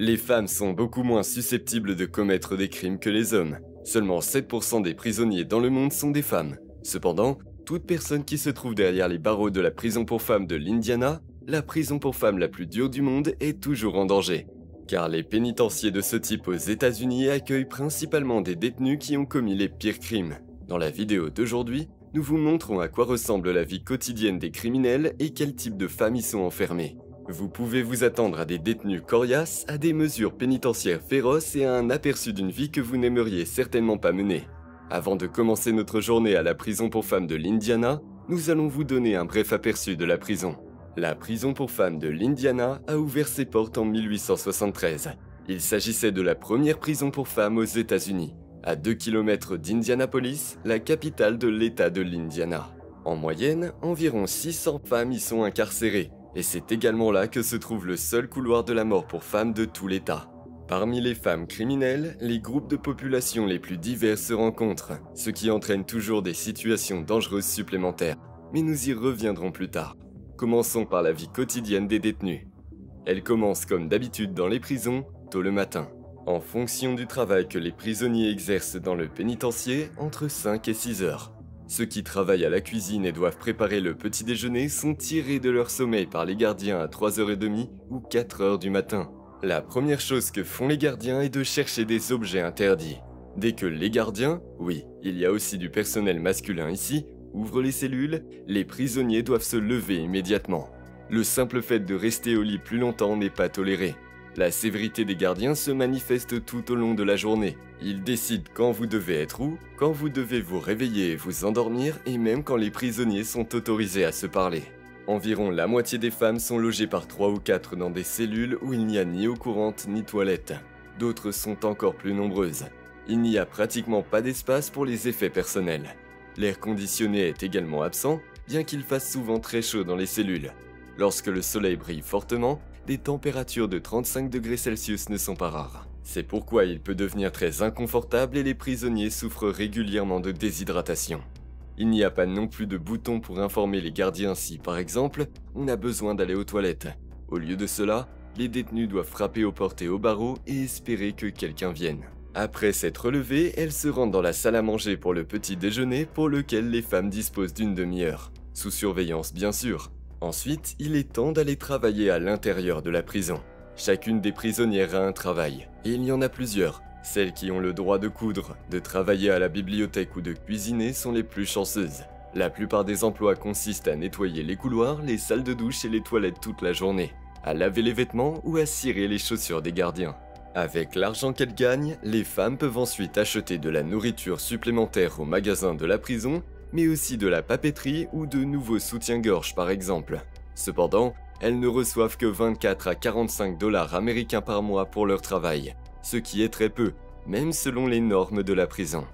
Les femmes sont beaucoup moins susceptibles de commettre des crimes que les hommes. Seulement 7% des prisonniers dans le monde sont des femmes. Cependant, toute personne qui se trouve derrière les barreaux de la prison pour femmes de l'Indiana, la prison pour femmes la plus dure du monde, est toujours en danger. Car les pénitenciers de ce type aux États-Unis accueillent principalement des détenus qui ont commis les pires crimes. Dans la vidéo d'aujourd'hui, nous vous montrons à quoi ressemble la vie quotidienne des criminels et quel type de femmes y sont enfermées. Vous pouvez vous attendre à des détenus coriaces, à des mesures pénitentiaires féroces et à un aperçu d'une vie que vous n'aimeriez certainement pas mener. Avant de commencer notre journée à la prison pour femmes de l'Indiana, nous allons vous donner un bref aperçu de la prison. La prison pour femmes de l'Indiana a ouvert ses portes en 1873. Il s'agissait de la première prison pour femmes aux États-Unis, à 2 km d'Indianapolis, la capitale de l'État de l'Indiana. En moyenne, environ 600 femmes y sont incarcérées, et c'est également là que se trouve le seul couloir de la mort pour femmes de tout l'État. Parmi les femmes criminelles, les groupes de population les plus divers se rencontrent, ce qui entraîne toujours des situations dangereuses supplémentaires. Mais nous y reviendrons plus tard. Commençons par la vie quotidienne des détenus. Elle commence comme d'habitude dans les prisons, tôt le matin. En fonction du travail que les prisonniers exercent dans le pénitencier, entre 5 et 6 heures. Ceux qui travaillent à la cuisine et doivent préparer le petit déjeuner sont tirés de leur sommeil par les gardiens à 3h30 ou 4h du matin. La première chose que font les gardiens est de chercher des objets interdits. Dès que les gardiens, oui, il y a aussi du personnel masculin ici, ouvrent les cellules, les prisonniers doivent se lever immédiatement. Le simple fait de rester au lit plus longtemps n'est pas toléré. La sévérité des gardiens se manifeste tout au long de la journée. Ils décident quand vous devez être où, quand vous devez vous réveiller et vous endormir, et même quand les prisonniers sont autorisés à se parler. Environ la moitié des femmes sont logées par 3 ou 4 dans des cellules où il n'y a ni eau courante ni toilette. D'autres sont encore plus nombreuses. Il n'y a pratiquement pas d'espace pour les effets personnels. L'air conditionné est également absent, bien qu'il fasse souvent très chaud dans les cellules. Lorsque le soleil brille fortement, des températures de 35 degrés Celsius ne sont pas rares. C'est pourquoi il peut devenir très inconfortable et les prisonniers souffrent régulièrement de déshydratation. Il n'y a pas non plus de bouton pour informer les gardiens si, par exemple, on a besoin d'aller aux toilettes. Au lieu de cela, les détenus doivent frapper aux portes et aux barreaux et espérer que quelqu'un vienne. Après s'être levées, elles se rendent dans la salle à manger pour le petit déjeuner pour lequel les femmes disposent d'une demi-heure. Sous surveillance bien sûr. Ensuite, il est temps d'aller travailler à l'intérieur de la prison. Chacune des prisonnières a un travail, et il y en a plusieurs. Celles qui ont le droit de coudre, de travailler à la bibliothèque ou de cuisiner sont les plus chanceuses. La plupart des emplois consistent à nettoyer les couloirs, les salles de douche et les toilettes toute la journée, à laver les vêtements ou à cirer les chaussures des gardiens. Avec l'argent qu'elles gagnent, les femmes peuvent ensuite acheter de la nourriture supplémentaire au magasin de la prison, mais aussi de la papeterie ou de nouveaux soutiens-gorge par exemple. Cependant, elles ne reçoivent que 24 à 45 $ américains par mois pour leur travail, ce qui est très peu, même selon les normes de la prison.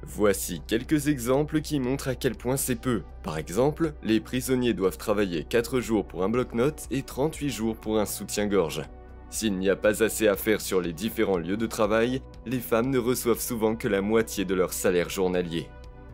Voici quelques exemples qui montrent à quel point c'est peu. Par exemple, les prisonniers doivent travailler 4 jours pour un bloc-notes et 38 jours pour un soutien-gorge. S'il n'y a pas assez à faire sur les différents lieux de travail, les femmes ne reçoivent souvent que la moitié de leur salaire journalier.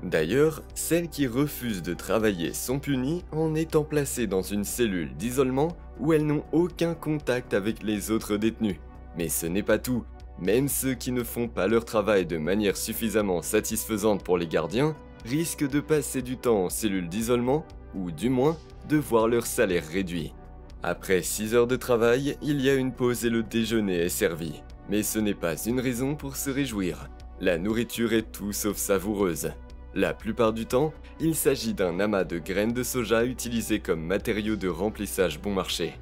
D'ailleurs, celles qui refusent de travailler sont punies en étant placées dans une cellule d'isolement où elles n'ont aucun contact avec les autres détenus. Mais ce n'est pas tout. Même ceux qui ne font pas leur travail de manière suffisamment satisfaisante pour les gardiens risquent de passer du temps en cellule d'isolement ou du moins de voir leur salaire réduit. Après 6 heures de travail, il y a une pause et le déjeuner est servi. Mais ce n'est pas une raison pour se réjouir. La nourriture est tout sauf savoureuse. La plupart du temps, il s'agit d'un amas de graines de soja utilisées comme matériau de remplissage bon marché.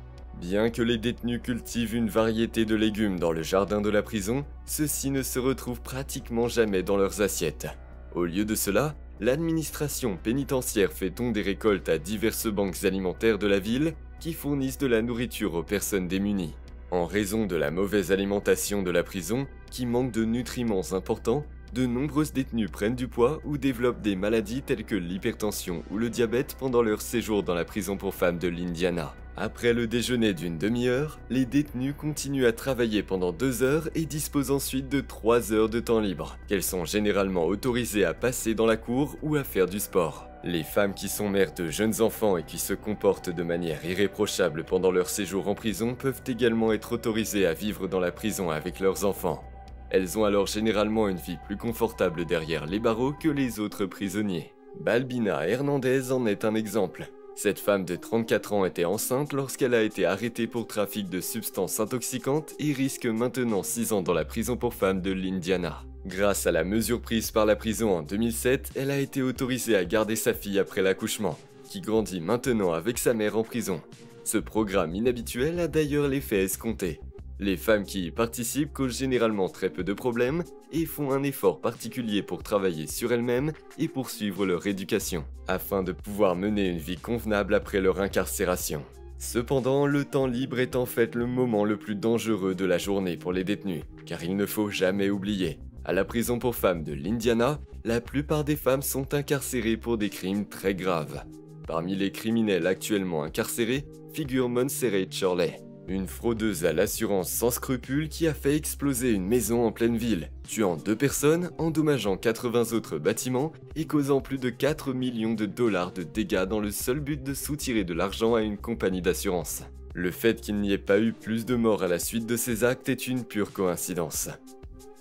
Bien que les détenus cultivent une variété de légumes dans le jardin de la prison, ceux-ci ne se retrouvent pratiquement jamais dans leurs assiettes. Au lieu de cela, l'administration pénitentiaire fait don des récoltes à diverses banques alimentaires de la ville qui fournissent de la nourriture aux personnes démunies. En raison de la mauvaise alimentation de la prison, qui manque de nutriments importants, de nombreuses détenues prennent du poids ou développent des maladies telles que l'hypertension ou le diabète pendant leur séjour dans la prison pour femmes de l'Indiana. Après le déjeuner d'une demi-heure, les détenus continuent à travailler pendant 2 heures et disposent ensuite de 3 heures de temps libre, qu'elles sont généralement autorisées à passer dans la cour ou à faire du sport. Les femmes qui sont mères de jeunes enfants et qui se comportent de manière irréprochable pendant leur séjour en prison peuvent également être autorisées à vivre dans la prison avec leurs enfants. Elles ont alors généralement une vie plus confortable derrière les barreaux que les autres prisonniers. Balbina Hernandez en est un exemple. Cette femme de 34 ans était enceinte lorsqu'elle a été arrêtée pour trafic de substances intoxicantes et risque maintenant 6 ans dans la prison pour femmes de l'Indiana. Grâce à la mesure prise par la prison en 2007, elle a été autorisée à garder sa fille après l'accouchement, qui grandit maintenant avec sa mère en prison. Ce programme inhabituel a d'ailleurs l'effet escompté. Les femmes qui y participent causent généralement très peu de problèmes et font un effort particulier pour travailler sur elles-mêmes et poursuivre leur éducation, afin de pouvoir mener une vie convenable après leur incarcération. Cependant, le temps libre est en fait le moment le plus dangereux de la journée pour les détenus, car il ne faut jamais oublier, à la prison pour femmes de l'Indiana, la plupart des femmes sont incarcérées pour des crimes très graves. Parmi les criminels actuellement incarcérés figure Montserrat Shirley, une fraudeuse à l'assurance sans scrupules qui a fait exploser une maison en pleine ville, tuant 2 personnes, endommageant 80 autres bâtiments et causant plus de 4 millions de dollars de dégâts dans le seul but de soutirer de l'argent à une compagnie d'assurance. Le fait qu'il n'y ait pas eu plus de morts à la suite de ces actes est une pure coïncidence.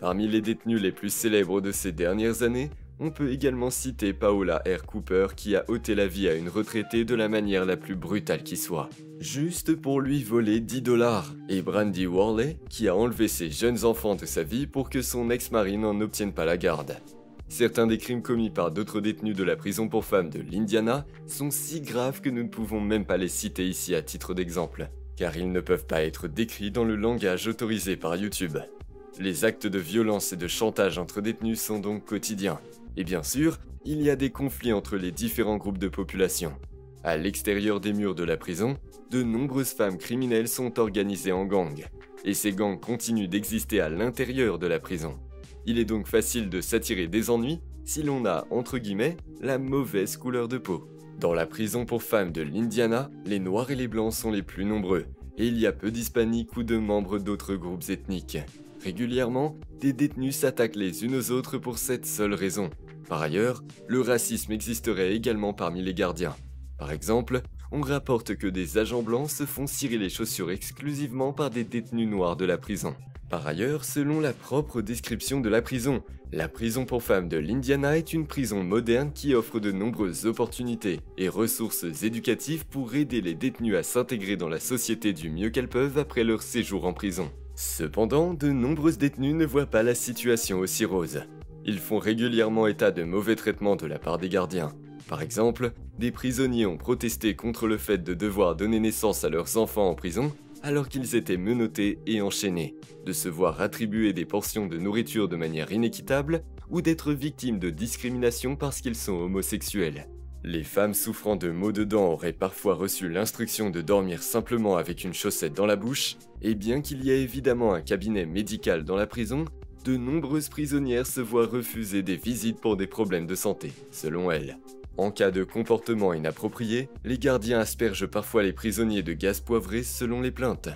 Parmi les détenus les plus célèbres de ces dernières années, on peut également citer Paola R. Cooper qui a ôté la vie à une retraitée de la manière la plus brutale qui soit, juste pour lui voler 10 $, et Brandy Worley qui a enlevé ses jeunes enfants de sa vie pour que son ex-mari n'en obtienne pas la garde. Certains des crimes commis par d'autres détenus de la prison pour femmes de l'Indiana sont si graves que nous ne pouvons même pas les citer ici à titre d'exemple, car ils ne peuvent pas être décrits dans le langage autorisé par YouTube. Les actes de violence et de chantage entre détenus sont donc quotidiens. Et bien sûr, il y a des conflits entre les différents groupes de population. À l'extérieur des murs de la prison, de nombreuses femmes criminelles sont organisées en gangs. Et ces gangs continuent d'exister à l'intérieur de la prison. Il est donc facile de s'attirer des ennuis si l'on a, entre guillemets, la mauvaise couleur de peau. Dans la prison pour femmes de l'Indiana, les noirs et les blancs sont les plus nombreux, et il y a peu d'hispaniques ou de membres d'autres groupes ethniques. Régulièrement, des détenus s'attaquent les unes aux autres pour cette seule raison. Par ailleurs, le racisme existerait également parmi les gardiens. Par exemple, on rapporte que des agents blancs se font cirer les chaussures exclusivement par des détenus noirs de la prison. Par ailleurs, selon la propre description de la prison pour femmes de l'Indiana est une prison moderne qui offre de nombreuses opportunités et ressources éducatives pour aider les détenus à s'intégrer dans la société du mieux qu'elles peuvent après leur séjour en prison. Cependant, de nombreux détenus ne voient pas la situation aussi rose. Ils font régulièrement état de mauvais traitements de la part des gardiens. Par exemple, des prisonniers ont protesté contre le fait de devoir donner naissance à leurs enfants en prison alors qu'ils étaient menottés et enchaînés, de se voir attribuer des portions de nourriture de manière inéquitable ou d'être victimes de discrimination parce qu'ils sont homosexuels. Les femmes souffrant de maux de dents auraient parfois reçu l'instruction de dormir simplement avec une chaussette dans la bouche, et bien qu'il y ait évidemment un cabinet médical dans la prison, de nombreuses prisonnières se voient refuser des visites pour des problèmes de santé, selon elles. En cas de comportement inapproprié, les gardiens aspergent parfois les prisonniers de gaz poivré selon les plaintes.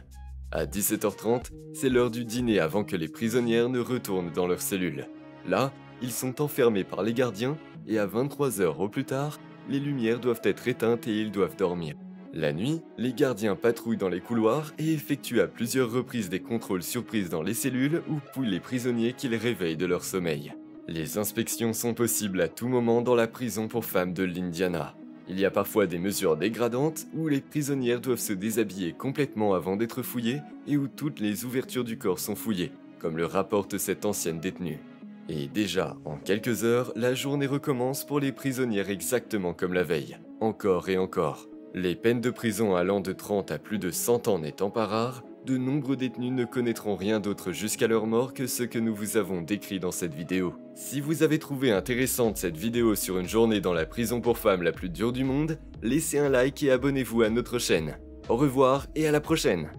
À 17h30, c'est l'heure du dîner avant que les prisonnières ne retournent dans leurs cellules. Là, ils sont enfermés par les gardiens et à 23h au plus tard, les lumières doivent être éteintes et ils doivent dormir. La nuit, les gardiens patrouillent dans les couloirs et effectuent à plusieurs reprises des contrôles surprises dans les cellules ou pouillent les prisonniers qu'ils réveillent de leur sommeil. Les inspections sont possibles à tout moment dans la prison pour femmes de l'Indiana. Il y a parfois des mesures dégradantes où les prisonnières doivent se déshabiller complètement avant d'être fouillées et où toutes les ouvertures du corps sont fouillées, comme le rapporte cette ancienne détenue. Et déjà, en quelques heures, la journée recommence pour les prisonnières exactement comme la veille, encore et encore. Les peines de prison allant de 30 à plus de 100 ans n'étant pas rares, de nombreux détenus ne connaîtront rien d'autre jusqu'à leur mort que ce que nous vous avons décrit dans cette vidéo. Si vous avez trouvé intéressante cette vidéo sur une journée dans la prison pour femmes la plus dure du monde, laissez un like et abonnez-vous à notre chaîne. Au revoir et à la prochaine!